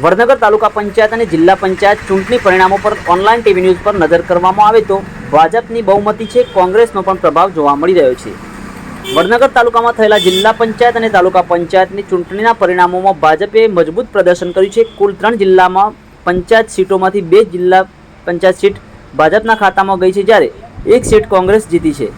વડનગર તાલુકા પંચાયત અને જિલ્લા પંચાયત ચૂંટણી પરિણામો પર ઓનલાઈન ટીવી ન્યૂઝ પર નજર કરવામાં આવે તો ભાજપની બહુમતી છે, કોંગ્રેસનો પણ પ્રભાવ જોવા મળી રહ્યો છે। વડનગર તાલુકામાં થયેલા જિલ્લા પંચાયત અને તાલુકા પંચાયતની ચૂંટણીના પરિણામોમાં ભાજપે મજબૂત પ્રદર્શન કર્યું છે। કુલ 3 જિલ્લામાં પંચાયત સીટોમાંથી 2 જિલ્લા પંચાયત સીટ ભાજપના ખાતામાં ગઈ છે, જ્યારે 1 સીટ કોંગ્રેસ જીતી છે।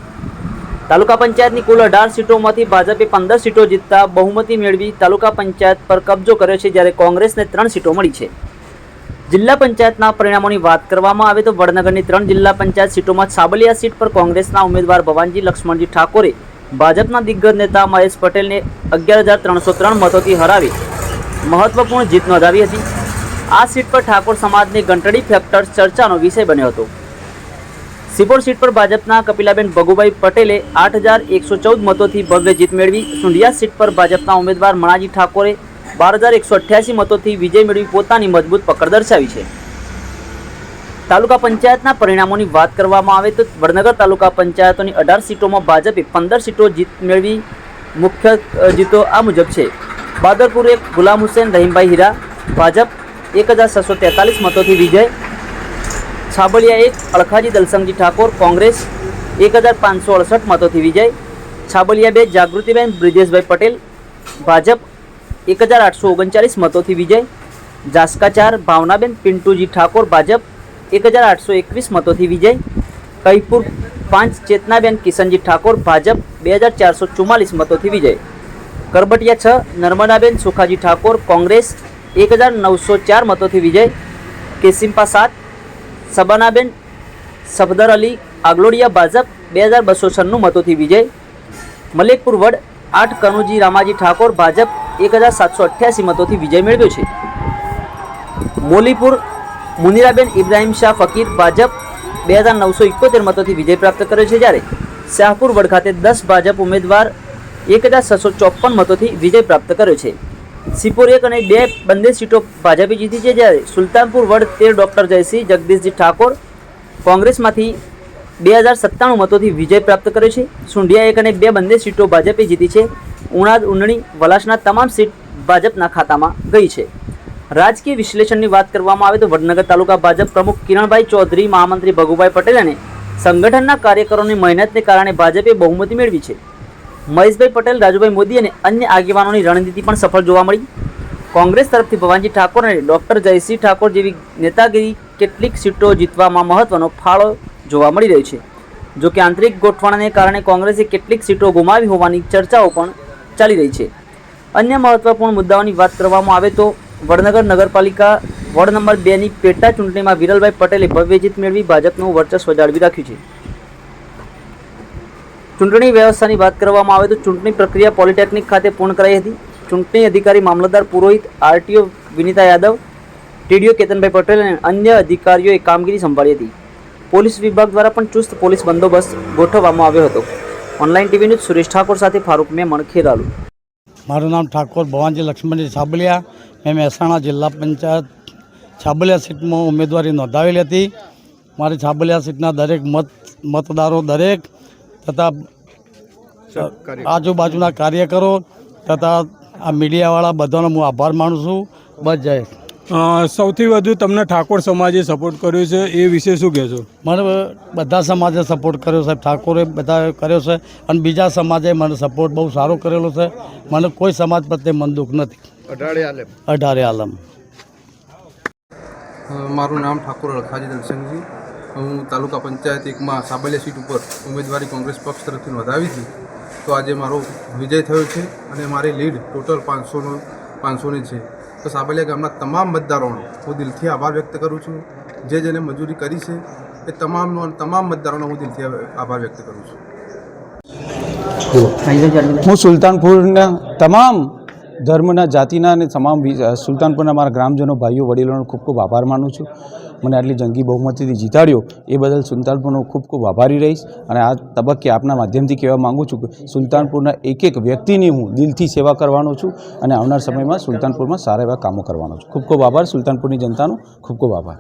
તાલુકા પંચાયતની કુલ 18 સીટોમાંથી ભાજપે 15 સીટો જીતતા બહુમતી મેળવી તાલુકા પંચાયત પર કબજો કર્યો છે, જ્યારે કોંગ્રેસને 3 સીટો મળી છે। જિલ્લા પંચાયતના પરિણામોની વાત કરવામાં આવે તો વડનગરની 3 જિલ્લા પંચાયત સીટોમાં સાબલિયા સીટ પર કોંગ્રેસના ઉમેદવાર ભવાનજી લક્ષ્મણજી ઠાકોરે ભાજપના દિગ્ગજ નેતા મહેશ પટેલને 11,303 મતોથી હરાવી મહત્વપૂર્ણ જીત નોંધાવી હતી। આ સીટ પર ઠાકોર સમાજની ઘંટડી ફેક્ટર ચર્ચાનો વિષય બન્યો હતો। સિપોર સીટ પર ભાજપના કપિલાબેન ભગુભાઈ પટેલે 8,114 મતોથી ભવ્ય જીત મેળવી। સુંઢિયા સીટ પર ભાજપના ઉમેદવાર મણાજી ઠાકોરે 12,188 મતોથી વિજય મેળવી પોતાની મજબૂત પકડ દર્શાવી છે। તાલુકા પંચાયતના પરિણામોની વાત કરવામાં આવે તો વડનગર તાલુકા પંચાયતોની 18 સીટોમાં ભાજપે 15 સીટો જીત મેળવી। મુખ્ય જીતો આ મુજબ છે। બાદરપુર 1 ગુલામ હુસેન રહીમભાઈ હીરા ભાજપ 1,643 મતોથી વિજય। છાબલિયા 1 અળખાજી દલસંગજી ઠાકોર કોંગ્રેસ 1,568 મતોથી વિજય। છાબલિયા 2 જાગૃતિબેન બ્રિજેશભાઈ પટેલ ભાજપ 1,839 મતોથી વિજય। જાસકા 4 ભાવનાબેન પિન્ટુજી ઠાકોર ભાજપ 1,821 મતોથી વિજય। કહીપુર 5 ચેતનાબેન કિશનજી ઠાકોર ભાજપ 2,444 મતોથી વિજય। કરબટિયા 6 નર્મદાબેન સુખાજી ઠાકોર કોંગ્રેસ 1,904 મતોથી વિજય। કેસિમ્પા 7 સબાનાબેન સફદર અલી આગલોડિયા ભાજપ 2,296 મતોથી વિજય। મલેકપુર વડ 8 કનુજી રામાજી ઠાકોર ભાજપ 1,788 મતોથી વિજય મેળવ્યો છે। મોલીપુર મુનિરાબેન ઇબ્રાહિમ શાહ ફકીર ભાજપ 2,971 મતોથી વિજય પ્રાપ્ત કર્યો છે, જ્યારે શાહપુર વડ ખાતે 10 ભાજપ ઉમેદવાર 1,654 મતોથી વિજય પ્રાપ્ત કર્યો છે। સિપોર 1 અને 2 બંને સીટો ભાજપે જીતી છે, જ્યારે સુલતાનપુર વડ 13 ડૉક્ટર જયસિંહ જગદીશજી ઠાકોર કોંગ્રેસમાંથી 2,097 મતોથી વિજય પ્રાપ્ત કર્યો છે। સુંઢિયા 1 અને 2 બંને સીટો ભાજપે જીતી છે। ઉણાદ ઉંડણી વલાસના તમામ સીટ ભાજપના ખાતામાં ગઈ છે। રાજકીય વિશ્લેષણની વાત કરવામાં આવે તો વડનગર તાલુકા ભાજપ પ્રમુખ કિરણભાઈ ચૌધરી, મહામંત્રી ભગુભાઈ પટેલ અને સંગઠનના કાર્યકરોની મહેનતને કારણે ભાજપે બહુમતી મેળવી છે। મહેશભાઈ પટેલ, રાજુભાઈ મોદી અને અન્ય આગેવાનોની રણનીતિ પણ સફળ જોવા મળી। કોંગ્રેસ તરફથી ભવાનજી ઠાકોર અને ડૉક્ટર જયસિંહ ઠાકોર જેવી નેતાગીરી કેટલીક સીટો જીતવામાં મહત્વનો ફાળો જોવા મળી રહ્યો છે। જો કે આંતરિક ગોઠવણને કારણે કોંગ્રેસે કેટલીક સીટો ગુમાવી હોવાની ચર્ચાઓ પણ ચાલી રહી છે। અન્ય મહત્વપૂર્ણ મુદ્દાઓની વાત કરવામાં આવે તો વડનગર નગરપાલિકા વોર્ડ નંબર 2ની પેટા ચૂંટણીમાં વિરલભાઈ પટેલે ભવ્ય જીત મેળવી ભાજપનું વર્ચસ્વ જાળવી રાખ્યું છે। ચૂંટણી વ્યવસ્થાની વાત કરવામાં આવે તો ચૂંટણી પ્રક્રિયા પોલિટેકનિક ખાતે પૂર્ણ કરાઈ હતી। ચૂંટણી અધિકારી મામલતદાર પુરોહિત, આરટીઓ વિનીતા યાદવ, ટીડીઓ કેતનભાઈ પટેલ અને અન્ય અધિકારીઓએ કામગીરી સંભાળી હતી। પોલીસ વિભાગ દ્વારા પણ ચુસ્ત પોલીસ બંદોબસ્ત ગોઠવવામાં આવ્યો હતો। Online TV news Suresh Thakor સાથે ફારૂક મેમણ, ખેરાલુ। મારું નામ ઠાકોર ભવાનજી લક્ષ્મણજી છાબલિયા। મેં મહેસાણા જિલ્લા પંચાયત છાબલિયા સીટમાં ઉમેદવારી નોંધાવેલી હતી। મારી છાબલિયા સીટના દરેક મતદારો દરેક તથા આજુબાજુના કાર્યકરો તથા આ મીડિયાવાળા બધાનો હું આભાર માનું છું। બસ જય। સૌથી વધુ તમને ઠાકોર સમાજે સપોર્ટ કર્યો છે, એ વિશે શું કહેશો? મને બધા સમાજે સપોર્ટ કર્યો છે, ઠાકોરે બધા કર્યો છે અને બીજા સમાજે મને સપોર્ટ બહુ સારો કરેલો છે। મને કોઈ સમાજ પ્રત્યે મન દુઃખ નથી। અઢારે આલમ। મારું નામ ઠાકોર અળખાજી દલસંગજી। હું તાલુકા પંચાયત 1માં સાબલિયા સીટ ઉપર ઉમેદવારી કોંગ્રેસ પક્ષ તરફથી નોંધાવી હતી, તો આજે મારો વિજય થયો છે અને મારી લીડ ટોટલ 500ની છે। તો સાબલિયા ગામના તમામ મતદારોનો હું દિલથી આભાર વ્યક્ત કરું છું। જેને મજૂરી કરી છે એ તમામ મતદારોનો હું દિલથી આભાર વ્યક્ત કરું છું। હું સુલતાનપુરના તમામ ધર્મના, જાતિના અને તમામ સુલતાનપુરના મારા ગ્રામજનો, ભાઈઓ, વડીલોનો ખૂબ ખૂબ આભાર માનું છું। મને આટલી જંગી બહુમતીથી જીતાડ્યો એ બદલ સુલતાનપુરનો ખૂબ ખૂબ આભારી રહીશ। અને આ તબક્કે આપના માધ્યમથી કહેવા માગું છું કે સુલતાનપુરના એક વ્યક્તિની હું દિલથી સેવા કરવાનો છું અને આવનાર સમયમાં સુલતાનપુરમાં સારા એવા કામો કરવાનો છું। ખૂબ ખૂબ આભાર સુલતાનપુરની જનતાનો, ખૂબ ખૂબ આભાર।